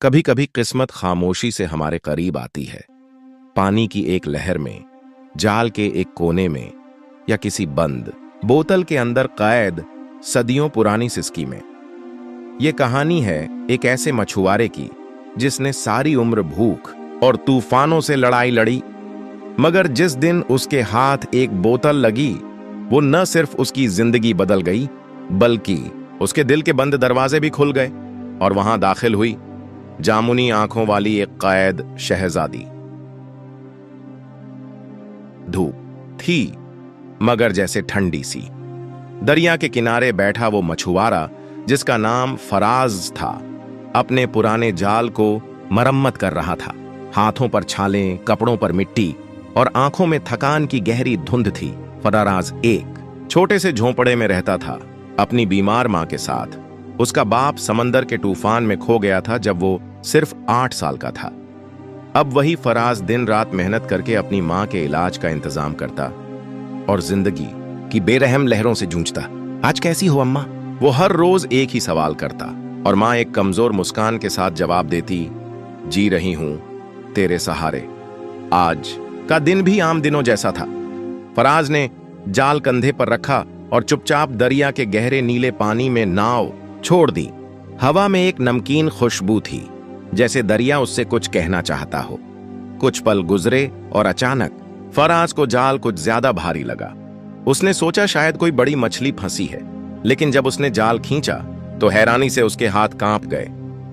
कभी कभी किस्मत खामोशी से हमारे करीब आती है। पानी की एक लहर में, जाल के एक कोने में, या किसी बंद बोतल के अंदर कैद सदियों पुरानी सिसकी में। ये कहानी है एक ऐसे मछुआरे की जिसने सारी उम्र भूख और तूफानों से लड़ाई लड़ी, मगर जिस दिन उसके हाथ एक बोतल लगी, वो न सिर्फ उसकी जिंदगी बदल गई, बल्कि उसके दिल के बंद दरवाजे भी खुल गए और वहां दाखिल हुई जामुनी आंखों वाली एक कैद शहजादी। धूप थी, मगर जैसे ठंडी सी। दरिया के किनारे बैठा वो मछुआरा, जिसका नाम फराज था, अपने पुराने जाल को मरम्मत कर रहा था। हाथों पर छालें, कपड़ों पर मिट्टी और आंखों में थकान की गहरी धुंध थी। फराज एक छोटे से झोंपड़े में रहता था, अपनी बीमार मां के साथ। उसका बाप समंदर के तूफान में खो गया था जब वो सिर्फ 8 साल का था। अब वही फराज दिन रात मेहनत करके अपनी मां के इलाज का इंतजाम करता और जिंदगी की बेरहम लहरों से जूझता। आज कैसी हो अम्मा? वो हर रोज एक ही सवाल करता और मां एक कमजोर मुस्कान के साथ जवाब देती, जी रही हूं तेरे सहारे। आज का दिन भी आम दिनों जैसा था। फराज ने जाल कंधे पर रखा और चुपचाप दरिया के गहरे नीले पानी में नाव छोड़ दी। हवा में एक नमकीन खुशबू थी, जैसे दरिया उससे कुछ कहना चाहता हो। कुछ पल गुजरे और अचानक फराज को जाल कुछ ज्यादा भारी लगा। उसने सोचा शायद कोई बड़ी मछली फंसी है, लेकिन जब उसने जाल खींचा तो हैरानी से उसके हाथ कांप गए।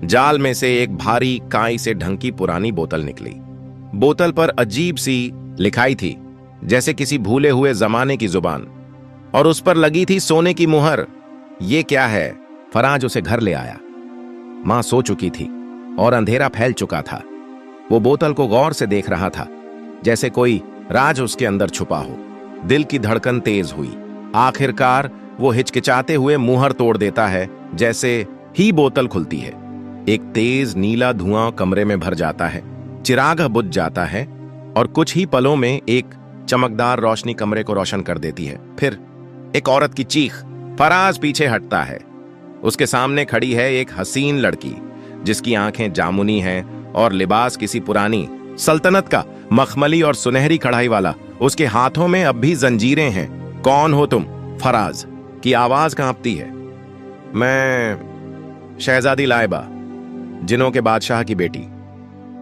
जाल में से एक भारी काई से ढंकी पुरानी बोतल निकली। बोतल पर अजीब सी लिखाई थी, जैसे किसी भूले हुए जमाने की जुबान, और उस पर लगी थी सोने की मुहर। ये क्या है? फराज उसे घर ले आया। मां सो चुकी थी और अंधेरा फैल चुका था। वो बोतल को गौर से देख रहा था, जैसे कोई राज उसके अंदर छुपा हो। दिल की धड़कन तेज हुई। आखिरकार वो हिचकिचाते हुए मुहर तोड़ देता है। जैसे ही बोतल खुलती है, एक तेज नीला धुआं कमरे में भर जाता है। चिराग बुझ जाता है और कुछ ही पलों में एक चमकदार रोशनी कमरे को रोशन कर देती है। फिर एक औरत की चीख। फराज पीछे हटता है। उसके सामने खड़ी है एक हसीन लड़की, जिसकी आंखें जामुनी हैं और लिबास किसी पुरानी सल्तनत का, मखमली और सुनहरी कढ़ाई वाला। उसके हाथों में अब भी जंजीरें हैं। कौन हो तुम? फराज की आवाज कांपती है। मैं शहजादी लाइबा, जिनों के बादशाह की बेटी,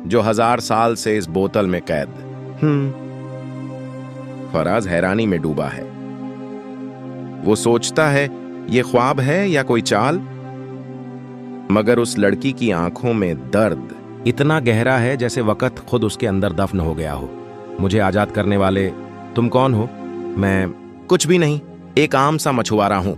जो 1000 साल से इस बोतल में कैद। फराज हैरानी में डूबा है। वो सोचता है ये ख्वाब है या कोई चाल, मगर उस लड़की की आंखों में दर्द इतना गहरा है जैसे वक्त खुद उसके अंदर दफन हो गया हो। मुझे आजाद करने वाले तुम कौन हो? मैं कुछ भी नहीं, एक आम सा मछुआरा हूं।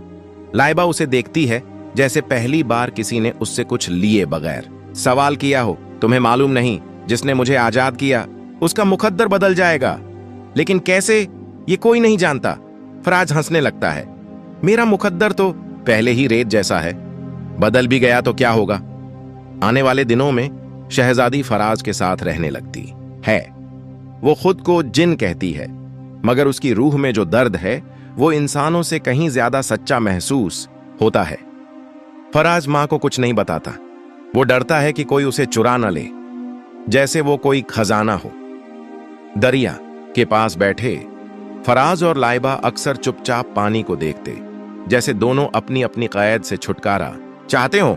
लाइबा उसे देखती है जैसे पहली बार किसी ने उससे कुछ लिए बगैर सवाल किया हो। तुम्हें मालूम नहीं, जिसने मुझे आजाद किया उसका मुकद्दर बदल जाएगा। लेकिन कैसे, ये कोई नहीं जानता। फराज हंसने लगता है। मेरा मुकद्दर तो पहले ही रेत जैसा है, बदल भी गया तो क्या होगा? आने वाले दिनों में शहजादी फराज के साथ रहने लगती है। वो खुद को जिन कहती है, मगर उसकी रूह में जो दर्द है वो इंसानों से कहीं ज्यादा सच्चा महसूस होता है। फराज मां को कुछ नहीं बताता। वो डरता है कि कोई उसे चुरा न ले, जैसे वो कोई खजाना हो। दरिया के पास बैठे फराज और लाइबा अक्सर चुपचाप पानी को देखते, जैसे दोनों अपनी अपनी कैद से छुटकारा चाहते हो।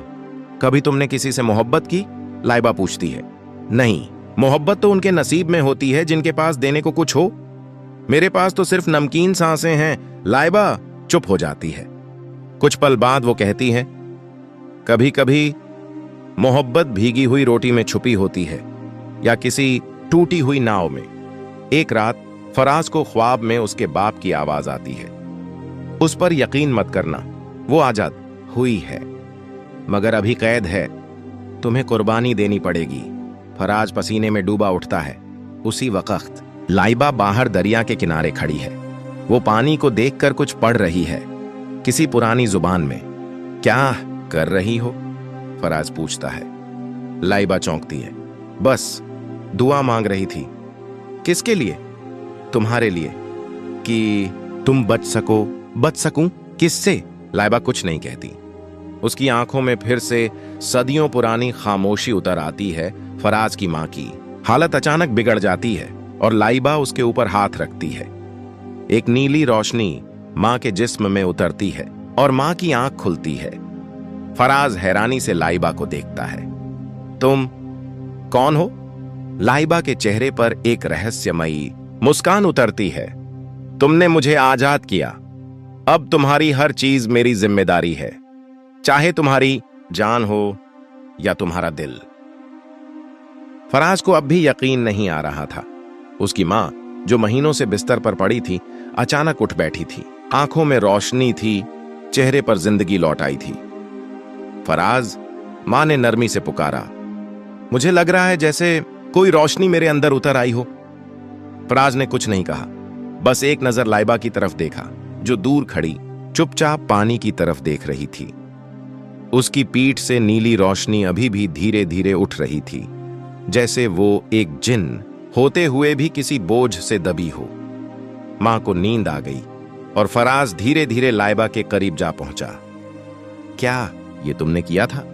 कभी तुमने किसी से मोहब्बत की? लाइबा पूछती है। नहीं, मोहब्बत तो उनके नसीब में होती है जिनके पास देने को कुछ हो। मेरे पास तो सिर्फ नमकीन सांसें हैं। लाइबा चुप हो जाती है। कुछ पल बाद वो कहती है, कभी कभी मोहब्बत भीगी हुई रोटी में छुपी होती है, या किसी टूटी हुई नाव में। एक रात फराज को ख्वाब में उसके बाप की आवाज आती है, उस पर यकीन मत करना, वो आजाद हुई है, मगर अभी कैद है, तुम्हें कुर्बानी देनी पड़ेगी। फराज पसीने में डूबा उठता है। उसी वक्त लाइबा बाहर दरिया के किनारे खड़ी है। वो पानी को देखकर कुछ पढ़ रही है, किसी पुरानी जुबान में। क्या कर रही हो? फराज पूछता है। लाइबा चौंकती है। बस दुआ मांग रही थी। किसके लिए? तुम्हारे लिए, कि तुम बच सको। बच सकूं? किससे? लाइबा कुछ नहीं कहती। उसकी आंखों में फिर से सदियों पुरानी खामोशी उतर आती है। फराज की मां की हालत अचानक बिगड़ जाती है और लाइबा उसके ऊपर हाथ रखती है। एक नीली रोशनी मां के जिस्म में उतरती है और मां की आंख खुलती है। फराज हैरानी से लाइबा को देखता है। तुम कौन हो? लाइबा के चेहरे पर एक रहस्यमयी मुस्कान उतरती है। तुमने मुझे आजाद किया। अब तुम्हारी हर चीज मेरी जिम्मेदारी है, चाहे तुम्हारी जान हो या तुम्हारा दिल। फराज को अब भी यकीन नहीं आ रहा था। उसकी मां, जो महीनों से बिस्तर पर पड़ी थी, अचानक उठ बैठी थी। आंखों में रोशनी थी, चेहरे पर जिंदगी लौट आई थी। फराज, मां ने नरमी से पुकारा। मुझे लग रहा है जैसे कोई रोशनी मेरे अंदर उतर आई हो। फराज ने कुछ नहीं कहा, बस एक नजर लाइबा की तरफ देखा, जो दूर खड़ी चुपचाप पानी की तरफ देख रही थी। उसकी पीठ से नीली रोशनी अभी भी धीरे धीरे उठ रही थी, जैसे वो एक जिन होते हुए भी किसी बोझ से दबी हो। मां को नींद आ गई और फराज धीरे धीरे लाइबा के करीब जा पहुंचा। क्या ये तुमने किया था?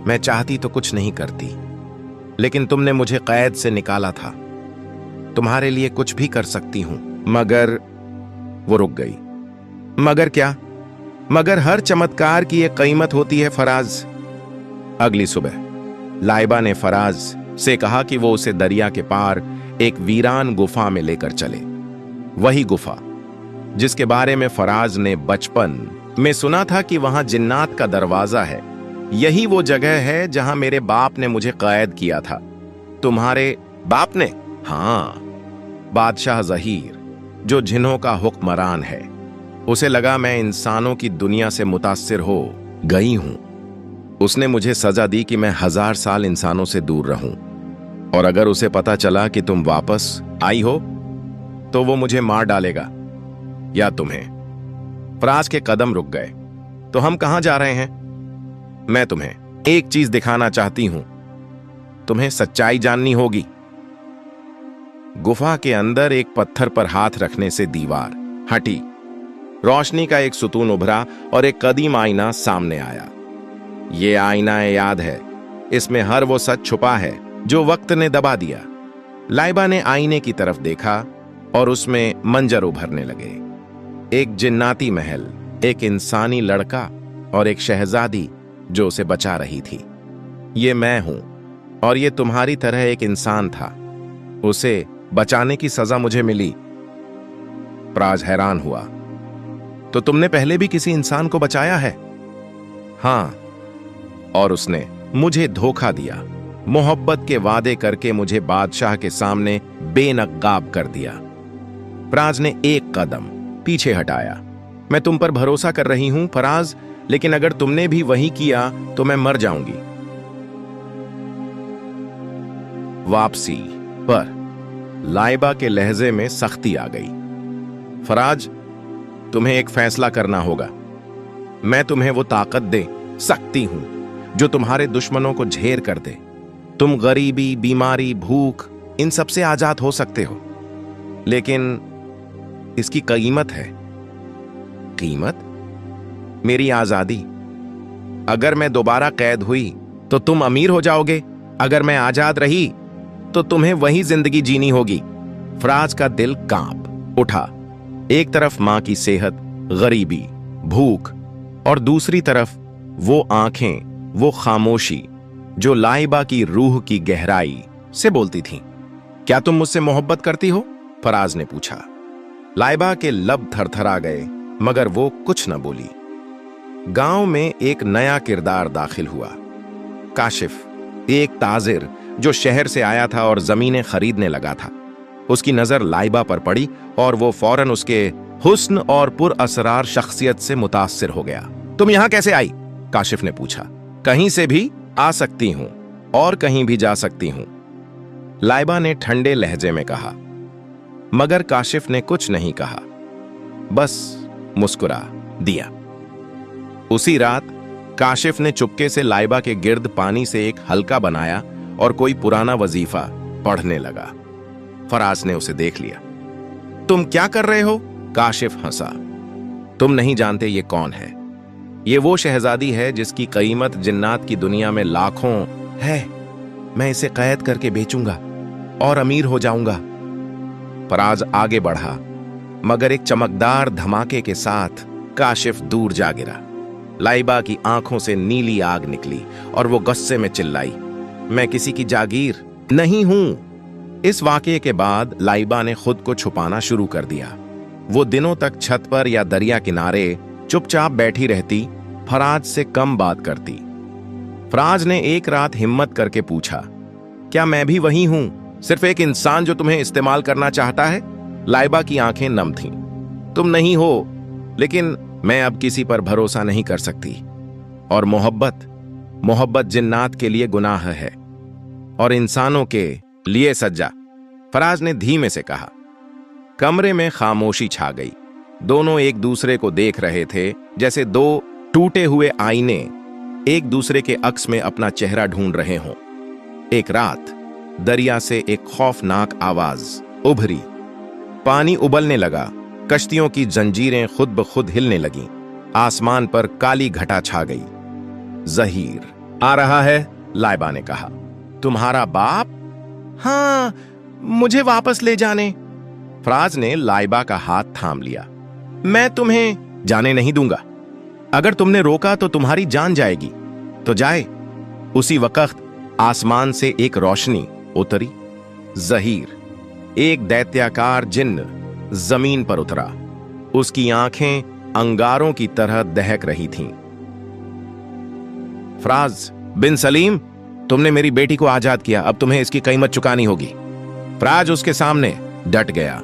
मैं चाहती तो कुछ नहीं करती, लेकिन तुमने मुझे कैद से निकाला था। तुम्हारे लिए कुछ भी कर सकती हूं, मगर वो रुक गई। मगर क्या? मगर हर चमत्कार की एक कीमत होती है फराज। अगली सुबह लाइबा ने फराज से कहा कि वो उसे दरिया के पार एक वीरान गुफा में लेकर चले। वही गुफा जिसके बारे में फराज ने बचपन में सुना था कि वहां जिन्नात का दरवाजा है। यही वो जगह है जहां मेरे बाप ने मुझे कैद किया था। तुम्हारे बाप ने? हां, बादशाह जहीर, जो जिन्हों का हुक्मरान है। उसे लगा मैं इंसानों की दुनिया से मुतासिर हो गई हूं। उसने मुझे सजा दी कि मैं 1000 साल इंसानों से दूर रहूं, और अगर उसे पता चला कि तुम वापस आई हो तो वो मुझे मार डालेगा, या तुम्हें। फराज के कदम रुक गए। तो हम कहां जा रहे हैं? मैं तुम्हें एक चीज दिखाना चाहती हूं। तुम्हें सच्चाई जाननी होगी। गुफा के अंदर एक पत्थर पर हाथ रखने से दीवार हटी। रोशनी का एक सुतून उभरा और एक कदीम आईना सामने आया। ये आईना याद है, इसमें हर वो सच छुपा है जो वक्त ने दबा दिया। लाइबा ने आईने की तरफ देखा और उसमें मंजर उभरने लगे। एक जिन्नाती महल, एक इंसानी लड़का और एक शहजादी जो उसे बचा रही थी। ये मैं हूं, और ये तुम्हारी तरह एक इंसान था। उसे बचाने की सजा मुझे मिली। फराज हैरान हुआ। तो तुमने पहले भी किसी इंसान को बचाया है? हां, और उसने मुझे धोखा दिया। मोहब्बत के वादे करके मुझे बादशाह के सामने बेनकाब कर दिया। फराज ने एक कदम पीछे हटाया। मैं तुम पर भरोसा कर रही हूं फराज, लेकिन अगर तुमने भी वही किया तो मैं मर जाऊंगी। वापसी पर लाइबा के लहजे में सख्ती आ गई। फराज, तुम्हें एक फैसला करना होगा। मैं तुम्हें वो ताकत दे सकती हूं जो तुम्हारे दुश्मनों को झेर कर दे। तुम गरीबी, बीमारी, भूख, इन सब से आजाद हो सकते हो, लेकिन इसकी कीमत है। कीमत? मेरी आजादी। अगर मैं दोबारा कैद हुई तो तुम अमीर हो जाओगे। अगर मैं आजाद रही तो तुम्हें वही जिंदगी जीनी होगी। फराज का दिल कांप उठा। एक तरफ मां की सेहत, गरीबी, भूख, और दूसरी तरफ वो आंखें, वो खामोशी जो लाइबा की रूह की गहराई से बोलती थीं। क्या तुम मुझसे मोहब्बत करती हो? फराज ने पूछा। लाइबा के लब थरथरा गए, मगर वो कुछ न बोली। गांव में एक नया किरदार दाखिल हुआ। काशिफ, एक ताजिर जो शहर से आया था और जमीनें खरीदने लगा था। उसकी नजर लाइबा पर पड़ी और वो फौरन उसके हुस्न और पुरअसरार शख्सियत से मुतासिर हो गया। तुम यहां कैसे आई? काशिफ ने पूछा। कहीं से भी आ सकती हूं और कहीं भी जा सकती हूं, लाइबा ने ठंडे लहजे में कहा। मगर काशिफ ने कुछ नहीं कहा, बस मुस्कुरा दिया। उसी रात काशिफ ने चुपके से लाइबा के गिर्द पानी से एक हल्का बनाया और कोई पुराना वजीफा पढ़ने लगा। फराज ने उसे देख लिया। तुम क्या कर रहे हो? काशिफ हंसा। तुम नहीं जानते ये कौन है। ये वो शहजादी है जिसकी कीमत जिन्नात की दुनिया में लाखों है। मैं इसे कैद करके बेचूंगा और अमीर हो जाऊंगा। फराज आगे बढ़ा, मगर एक चमकदार धमाके के साथ काशिफ दूर जा गिरा। लाइबा की आंखों से नीली आग निकली और वो गुस्से में चिल्लाई, मैं किसी की जागीर नहीं हूं। इस वाकये के बाद लाइबा ने खुद को छुपाना शुरू कर दिया। वो दिनों तक छत पर या दरिया किनारे चुपचाप बैठी रहती, फराज से कम बात करती। फराज ने एक रात हिम्मत करके पूछा, क्या मैं भी वही हूं, सिर्फ एक इंसान जो तुम्हें इस्तेमाल करना चाहता है? लाइबा की आंखें नम थीं। तुम नहीं हो, लेकिन मैं अब किसी पर भरोसा नहीं कर सकती। और मोहब्बत जिन्नात के लिए गुनाह है और इंसानों के लिए सज्जा, फराज ने धीमे से कहा। कमरे में खामोशी छा गई। दोनों एक दूसरे को देख रहे थे, जैसे दो टूटे हुए आईने एक दूसरे के अक्स में अपना चेहरा ढूंढ रहे हों। एक रात दरिया से एक खौफनाक आवाज उभरी। पानी उबलने लगा, कश्तियों की जंजीरें खुद ब खुद हिलने लगीं। आसमान पर काली घटा छा गई। ज़हीर आ रहा है, लाइबा ने कहा। तुम्हारा बाप? हाँ, मुझे वापस ले जाने। फराज ने लाइबा का हाथ थाम लिया। मैं तुम्हें जाने नहीं दूंगा। अगर तुमने रोका तो तुम्हारी जान जाएगी। तो जाए। उसी वक्त आसमान से एक रोशनी उतरी। ज़हीर, एक दैत्याकार जिन्न, जमीन पर उतरा। उसकी आंखें अंगारों की तरह दहक रही थीं। फराज बिन सलीम, तुमने मेरी बेटी को आजाद किया, अब तुम्हें इसकी कीमत चुकानी होगी। फराज उसके सामने डट गया।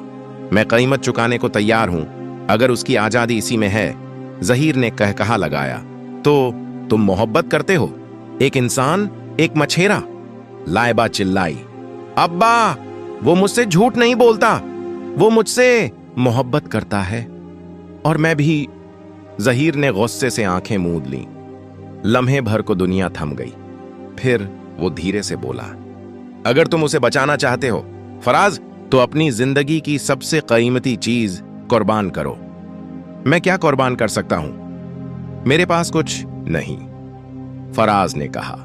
मैं कीमत चुकाने को तैयार हूं, अगर उसकी आजादी इसी में है। ज़हीर ने कहकहा लगाया। तो तुम मोहब्बत करते हो? एक इंसान, एक मछेरा? लाइबा चिल्लाई। अब्बा, वो मुझसे झूठ नहीं बोलता, वो मुझसे मोहब्बत करता है। और मैं भी। ज़हीर ने गुस्से से आंखें मूंद लीं। लम्हे भर को दुनिया थम गई। फिर वो धीरे से बोला, अगर तुम उसे बचाना चाहते हो फराज, तो अपनी जिंदगी की सबसे कीमती चीज कुर्बान करो। मैं क्या कुर्बान कर सकता हूं? मेरे पास कुछ नहीं, फराज ने कहा।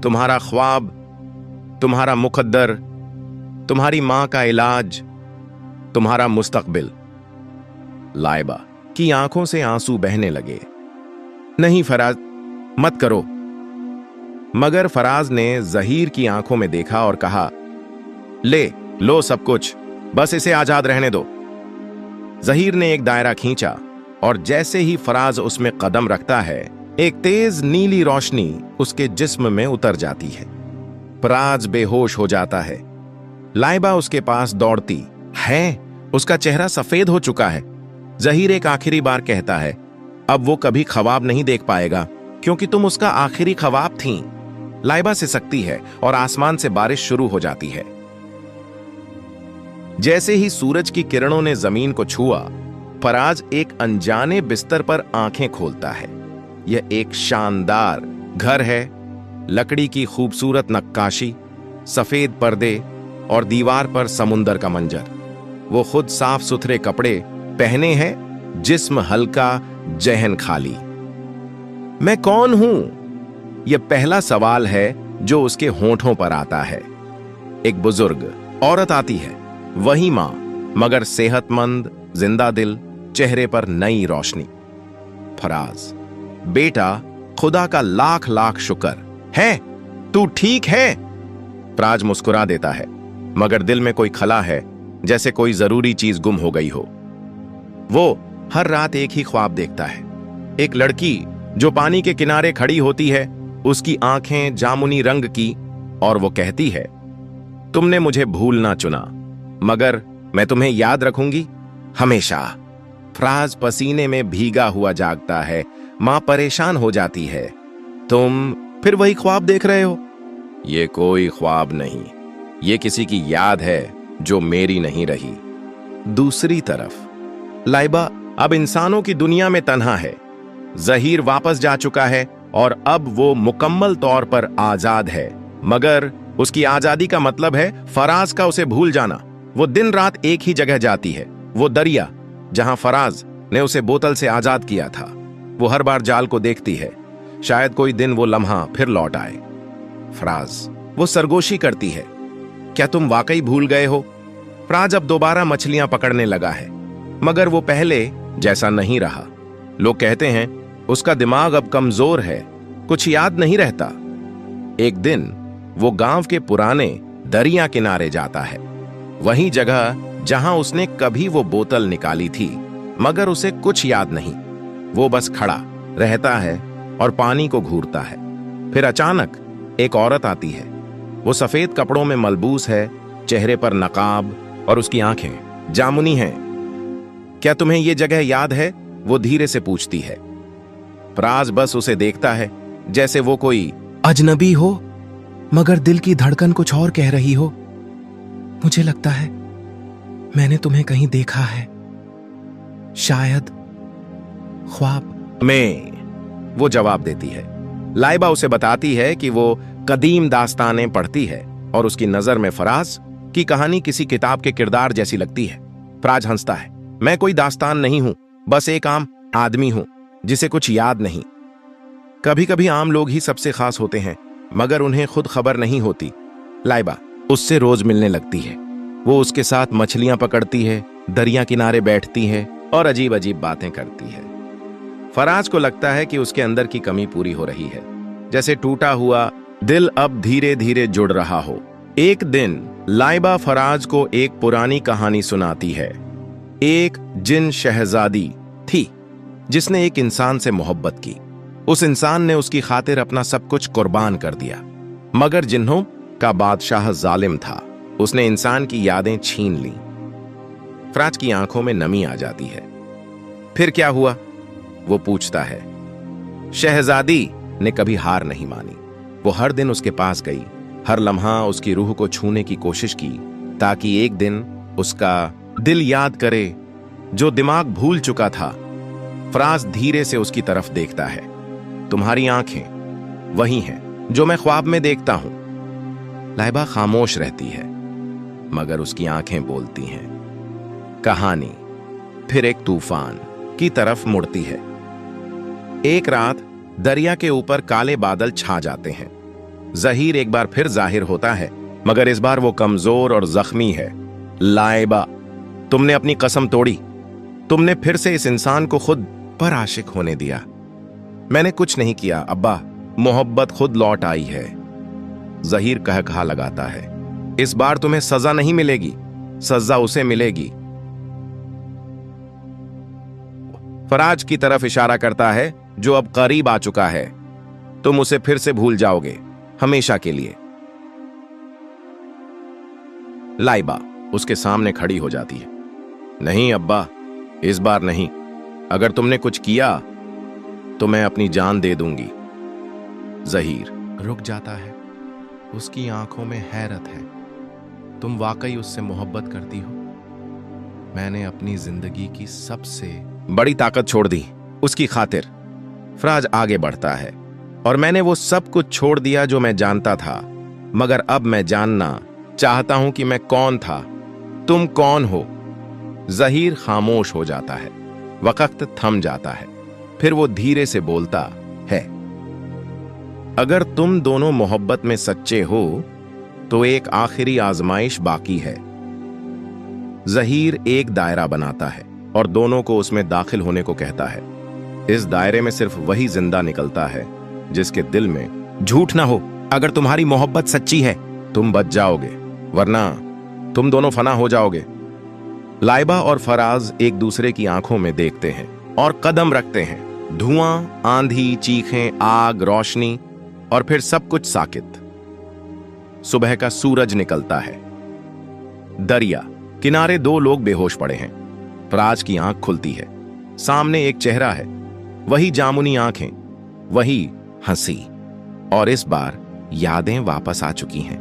तुम्हारा ख्वाब, तुम्हारा मुकद्दर, तुम्हारी मां का इलाज, तुम्हारा मुस्तकबिल। लाइबा की आंखों से आंसू बहने लगे। नहीं फराज, मत करो। मगर फराज ने ज़हीर की आंखों में देखा और कहा, ले लो सब कुछ, बस इसे आजाद रहने दो। ज़हीर ने एक दायरा खींचा और जैसे ही फराज उसमें कदम रखता है, एक तेज नीली रोशनी उसके जिस्म में उतर जाती है। फराज बेहोश हो जाता है। लाइबा उसके पास दौड़ती है। उसका चेहरा सफेद हो चुका है। ज़हीर एक आखिरी बार कहता है, अब वो कभी ख्वाब नहीं देख पाएगा, क्योंकि तुम उसका आखिरी ख्वाब थीं। लाइबा सिसकती है और आसमान से बारिश शुरू हो जाती है। जैसे ही सूरज की किरणों ने जमीन को छुआ, फराज एक अनजाने बिस्तर पर आंखें खोलता है। यह एक शानदार घर है। लकड़ी की खूबसूरत नक्काशी, सफेद पर्दे और दीवार पर समुंदर का मंजर। वो खुद साफ सुथरे कपड़े पहने हैं, जिस्म हल्का, जहन खाली। मैं कौन हूं? यह पहला सवाल है जो उसके होंठों पर आता है। एक बुजुर्ग औरत आती है, वही मां, मगर सेहतमंद, जिंदा दिल, चेहरे पर नई रोशनी। फराज, बेटा, खुदा का लाख लाख शुक्र है, तू ठीक है। फराज मुस्कुरा देता है, मगर दिल में कोई खला है, जैसे कोई जरूरी चीज गुम हो गई हो। वो हर रात एक ही ख्वाब देखता है। एक लड़की जो पानी के किनारे खड़ी होती है, उसकी आंखें जामुनी रंग की, और वो कहती है, तुमने मुझे भूलना चुना, मगर मैं तुम्हें याद रखूंगी हमेशा। फराज पसीने में भीगा हुआ जागता है। मां परेशान हो जाती है, तुम फिर वही ख्वाब देख रहे हो? ये कोई ख्वाब नहीं, ये किसी की याद है जो मेरी नहीं रही। दूसरी तरफ लाइबा अब इंसानों की दुनिया में तन्हा है। ज़हीर वापस जा चुका है और अब वो मुकम्मल तौर पर आजाद है, मगर उसकी आजादी का मतलब है फराज का उसे भूल जाना। वो दिन रात एक ही जगह जाती है, वो दरिया जहां फराज ने उसे बोतल से आजाद किया था। वो हर बार जाल को देखती है, शायद कोई दिन वो लम्हा फिर लौट आए। फराज, वो सरगोशी करती है, क्या तुम वाकई भूल गए हो? फराज अब दोबारा मछलियां पकड़ने लगा है, मगर वो पहले जैसा नहीं रहा। लोग कहते हैं उसका दिमाग अब कमजोर है, कुछ याद नहीं रहता। एक दिन वो गांव के पुराने दरिया किनारे जाता है, वही जगह जहां उसने कभी वो बोतल निकाली थी, मगर उसे कुछ याद नहीं। वो बस खड़ा रहता है और पानी को घूरता है। फिर अचानक एक औरत आती है। वो सफेद कपड़ों में मलबूस है, चेहरे पर नकाब और उसकी आंखें जामुनी हैं। क्या तुम्हें ये जगह याद है? वो धीरे से पूछती है। फराज बस उसे देखता है जैसे वो कोई अजनबी हो, मगर दिल की धड़कन कुछ और कह रही हो। मुझे लगता है मैंने तुम्हें कहीं देखा है, शायद ख्वाब में, वो जवाब देती है। लाइबा उसे बताती है कि वो कदीम दास्तानें पढ़ती है और उसकी नजर में फराज की कहानी किसी किताब के किरदार जैसी लगती है। फराज हंसता है। मैं कोई दास्तान नहीं हूं, बस एक आम आदमी हूं जिसे कुछ याद नहीं। कभी कभी आम लोग ही सबसे खास होते हैं, मगर उन्हें खुद खबर नहीं होती। लाइबा उससे रोज मिलने लगती है। वो उसके साथ मछलियां पकड़ती है, दरिया किनारे बैठती है और अजीब अजीब बातें करती है। फराज को लगता है कि उसके अंदर की कमी पूरी हो रही है, जैसे टूटा हुआ दिल अब धीरे धीरे जुड़ रहा हो। एक दिन लाइबा फराज को एक पुरानी कहानी सुनाती है। एक जिन शहजादी थी जिसने एक इंसान से मोहब्बत की। उस इंसान ने उसकी खातिर अपना सब कुछ कुर्बान कर दिया, मगर जिन्हों का बादशाह जालिम था, उसने इंसान की यादें छीन ली। फराज की आंखों में नमी आ जाती है। फिर क्या हुआ? वो पूछता है। शहजादी ने कभी हार नहीं मानी। वो हर दिन उसके पास गई, हर लम्हा उसकी रूह को छूने की कोशिश की, ताकि एक दिन उसका दिल याद करे जो दिमाग भूल चुका था। फराज धीरे से उसकी तरफ देखता है। तुम्हारी आंखें वही हैं जो मैं ख्वाब में देखता हूं। लाइबा खामोश रहती है, मगर उसकी आंखें बोलती हैं। कहानी फिर एक तूफान की तरफ मुड़ती है। एक रात दरिया के ऊपर काले बादल छा जाते हैं। जहीर एक बार फिर जाहिर होता है, मगर इस बार वो कमजोर और जख्मी है। लाइबा, तुमने अपनी कसम तोड़ी। तुमने फिर से इस इंसान को खुद पर आशिक होने दिया। मैंने कुछ नहीं किया अब्बा, मोहब्बत खुद लौट आई है। जहीर कहकहा लगाता है। इस बार तुम्हें सजा नहीं मिलेगी, सजा उसे मिलेगी। फराज की तरफ इशारा करता है जो अब करीब आ चुका है। तुम उसे फिर से भूल जाओगे, हमेशा के लिए। लाइबा उसके सामने खड़ी हो जाती है। नहीं अब्बा, इस बार नहीं। अगर तुमने कुछ किया तो मैं अपनी जान दे दूंगी। जहीर रुक जाता है। उसकी आंखों में हैरत है। तुम वाकई उससे मोहब्बत करती हो? मैंने अपनी जिंदगी की सबसे बड़ी ताकत छोड़ दी उसकी खातिर। फराज आगे बढ़ता है। और मैंने वो सब कुछ छोड़ दिया जो मैं जानता था, मगर अब मैं जानना चाहता हूं कि मैं कौन था। तुम कौन हो? जहीर खामोश हो जाता है। वक्त थम जाता है। फिर वो धीरे से बोलता है, अगर तुम दोनों मोहब्बत में सच्चे हो तो एक आखिरी आजमाइश बाकी है। जहीर एक दायरा बनाता है और दोनों को उसमें दाखिल होने को कहता है। इस दायरे में सिर्फ वही जिंदा निकलता है जिसके दिल में झूठ ना हो। अगर तुम्हारी मोहब्बत सच्ची है तुम बच जाओगे, वरना तुम दोनों फना हो जाओगे। लाइबा और फराज एक दूसरे की आंखों में देखते हैं और कदम रखते हैं। धुआं, आंधी, चीखें, आग, रोशनी और फिर सब कुछ साकित। सुबह का सूरज निकलता है। दरिया किनारे दो लोग बेहोश पड़े हैं। फराज की आंख खुलती है। सामने एक चेहरा है, वही जामुनी आंखें, वही हंसी, और इस बार यादें वापस आ चुकी हैं।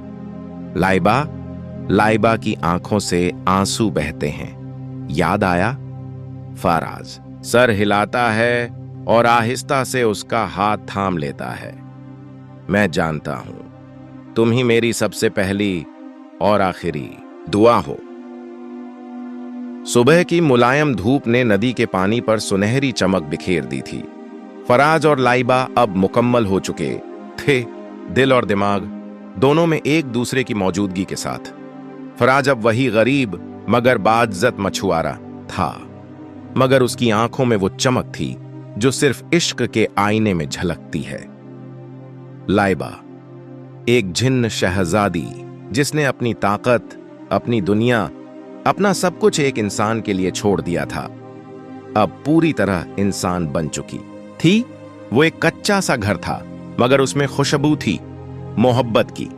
लाइबा की आंखों से आंसू बहते हैं। याद आया? फराज सर हिलाता है और आहिस्ता से उसका हाथ थाम लेता है। मैं जानता हूं तुम ही मेरी सबसे पहली और आखिरी दुआ हो। सुबह की मुलायम धूप ने नदी के पानी पर सुनहरी चमक बिखेर दी थी। फराज और लाइबा अब मुकम्मल हो चुके थे, दिल और दिमाग दोनों में एक दूसरे की मौजूदगी के साथ। फराज अब वही गरीब मगर बाइज्जत मछुआरा था, मगर उसकी आंखों में वो चमक थी जो सिर्फ इश्क के आईने में झलकती है। लाइबा एक जिन्न शहजादी जिसने अपनी ताकत, अपनी दुनिया, अपना सब कुछ एक इंसान के लिए छोड़ दिया था, अब पूरी तरह इंसान बन चुकी थी। वो एक कच्चा सा घर था मगर उसमें खुशबू थी मोहब्बत की।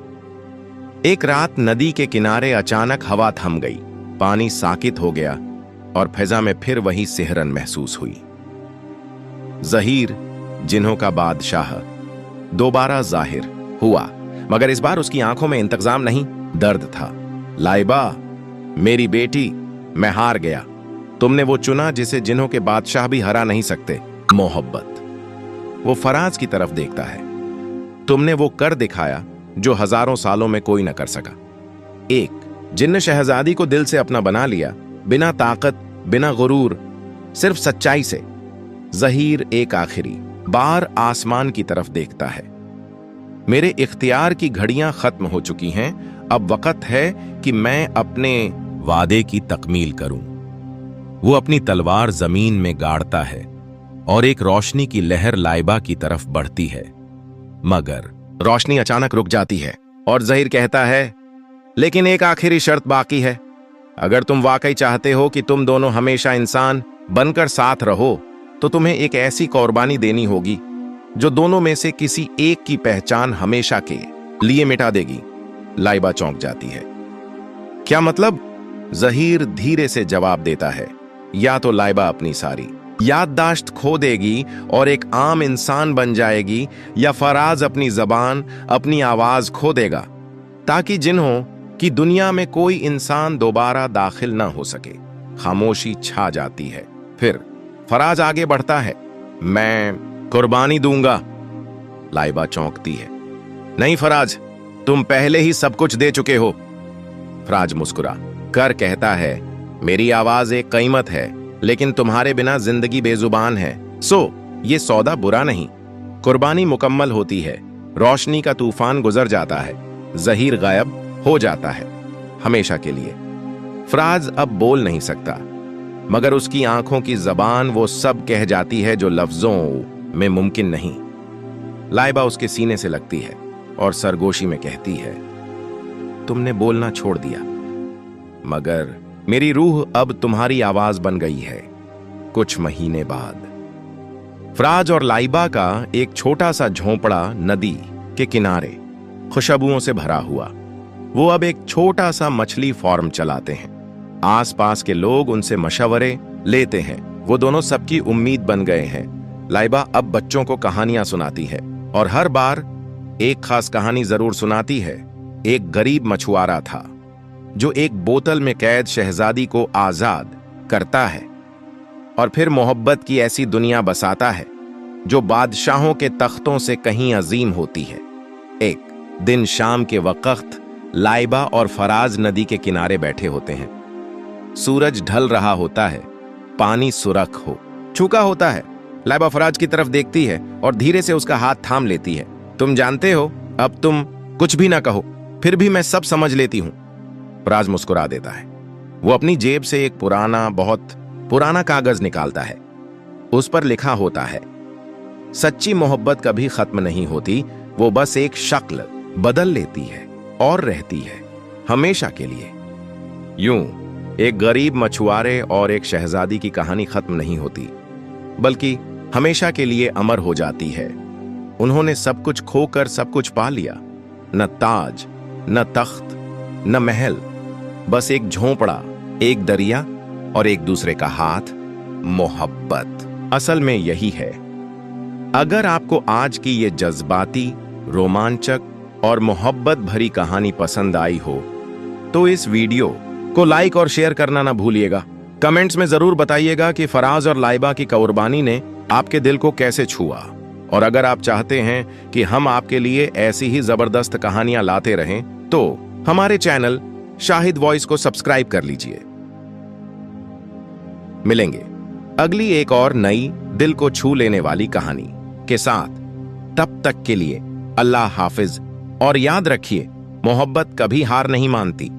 एक रात नदी के किनारे अचानक हवा थम गई, पानी साकित हो गया और फिजा में फिर वही सिहरन महसूस हुई। ज़हीर, जिन्हों का बादशाह, दोबारा जाहिर हुआ, मगर इस बार उसकी आंखों में इंतजाम नहीं, दर्द था। लाइबा, मेरी बेटी, मैं हार गया। तुमने वो चुना जिसे जिन्हों के बादशाह भी हरा नहीं सकते, मोहब्बत। वो फराज की तरफ देखता है। तुमने वो कर दिखाया जो हजारों सालों में कोई न कर सका। एक जिन्न शहजादी को दिल से अपना बना लिया, बिना ताकत, बिना गुरूर, सिर्फ सच्चाई से। ज़हीर एक आखिरी बार आसमान की तरफ देखता है। मेरे इख्तियार की घड़ियां खत्म हो चुकी हैं, अब वक्त है कि मैं अपने वादे की तकमील करूं। वो अपनी तलवार जमीन में गाड़ता है और एक रोशनी की लहर लाइबा की तरफ बढ़ती है, मगर रोशनी अचानक रुक जाती है और ज़हीर कहता है, लेकिन एक आखिरी शर्त बाकी है। अगर तुम वाकई चाहते हो कि तुम दोनों हमेशा इंसान बनकर साथ रहो, तो तुम्हें एक ऐसी कुर्बानी देनी होगी जो दोनों में से किसी एक की पहचान हमेशा के लिए मिटा देगी। लाइबा चौंक जाती है। क्या मतलब? ज़हीर धीरे से जवाब देता है, या तो लाइबा अपनी सारी याददाश्त खो देगी और एक आम इंसान बन जाएगी, या फराज अपनी जबान, अपनी आवाज खो देगा, ताकि जिन्हों की दुनिया में कोई इंसान दोबारा दाखिल ना हो सके। खामोशी छा जाती है। फिर फराज आगे बढ़ता है, मैं कुर्बानी दूंगा। लाइबा चौंकती है, नहीं फराज, तुम पहले ही सब कुछ दे चुके हो। फराज मुस्कुरा कर कहता है, मेरी आवाज एक कीमत है, लेकिन तुम्हारे बिना जिंदगी बेजुबान है। सो ये सौदा बुरा नहीं। कुर्बानी मुकम्मल होती है, रोशनी का तूफान गुजर जाता है, ज़हीर गायब हो जाता है हमेशा के लिए। फराज अब बोल नहीं सकता, मगर उसकी आंखों की जबान वो सब कह जाती है जो लफ्जों में मुमकिन नहीं। लाइबा उसके सीने से लगती है और सरगोशी में कहती है, तुमने बोलना छोड़ दिया, मगर मेरी रूह अब तुम्हारी आवाज बन गई है। कुछ महीने बाद फराज और लाइबा का एक छोटा सा झोंपड़ा नदी के किनारे खुशबुओं से भरा हुआ। वो अब एक छोटा सा मछली फार्म चलाते हैं। आसपास के लोग उनसे मशवरे लेते हैं। वो दोनों सबकी उम्मीद बन गए हैं। लाइबा अब बच्चों को कहानियां सुनाती है और हर बार एक खास कहानी जरूर सुनाती है। एक गरीब मछुआरा था जो एक बोतल में कैद शहजादी को आजाद करता है और फिर मोहब्बत की ऐसी दुनिया बसाता है जो बादशाहों के तख्तों से कहीं अजीम होती है। एक दिन शाम के वक्त लाइबा और फराज नदी के किनारे बैठे होते हैं। सूरज ढल रहा होता है, पानी सुरख हो चुका होता है। लाइबा फराज की तरफ देखती है और धीरे से उसका हाथ थाम लेती है। तुम जानते हो, अब तुम कुछ भी ना कहो, फिर भी मैं सब समझ लेती हूं। फराज मुस्कुरा देता है। वो अपनी जेब से एक बहुत पुराना कागज निकालता है। उस पर लिखा होता है, सच्ची मोहब्बत कभी खत्म नहीं होती, वो बस एक शक्ल बदल लेती है और रहती है हमेशा के लिए। यूं एक गरीब मछुआरे और एक शहजादी की कहानी खत्म नहीं होती, बल्कि हमेशा के लिए अमर हो जाती है। उन्होंने सब कुछ खोकर सब कुछ पा लिया, न ताज, न तख्त, न महल, बस एक झोंपड़ा, एक दरिया और एक दूसरे का हाथ, मोहब्बत। असल में यही है। अगर आपको आज की ये जज्बाती, रोमांचक और मोहब्बत भरी कहानी पसंद आई हो, तो इस वीडियो को लाइक और शेयर करना ना भूलिएगा। कमेंट्स में जरूर बताइएगा कि फराज और लाइबा की कुर्बानी ने आपके दिल को कैसे छुआ। और अगर आप चाहते हैं कि हम आपके लिए ऐसी ही जबरदस्त कहानियां लाते रहें, तो हमारे चैनल शाहिद वॉइस को सब्सक्राइब कर लीजिए। मिलेंगे अगली एक और नई दिल को छू लेने वाली कहानी। के साथ। तब तक के लिए अल्लाह हाफिज। और याद रखिए, मोहब्बत कभी हार नहीं मानती।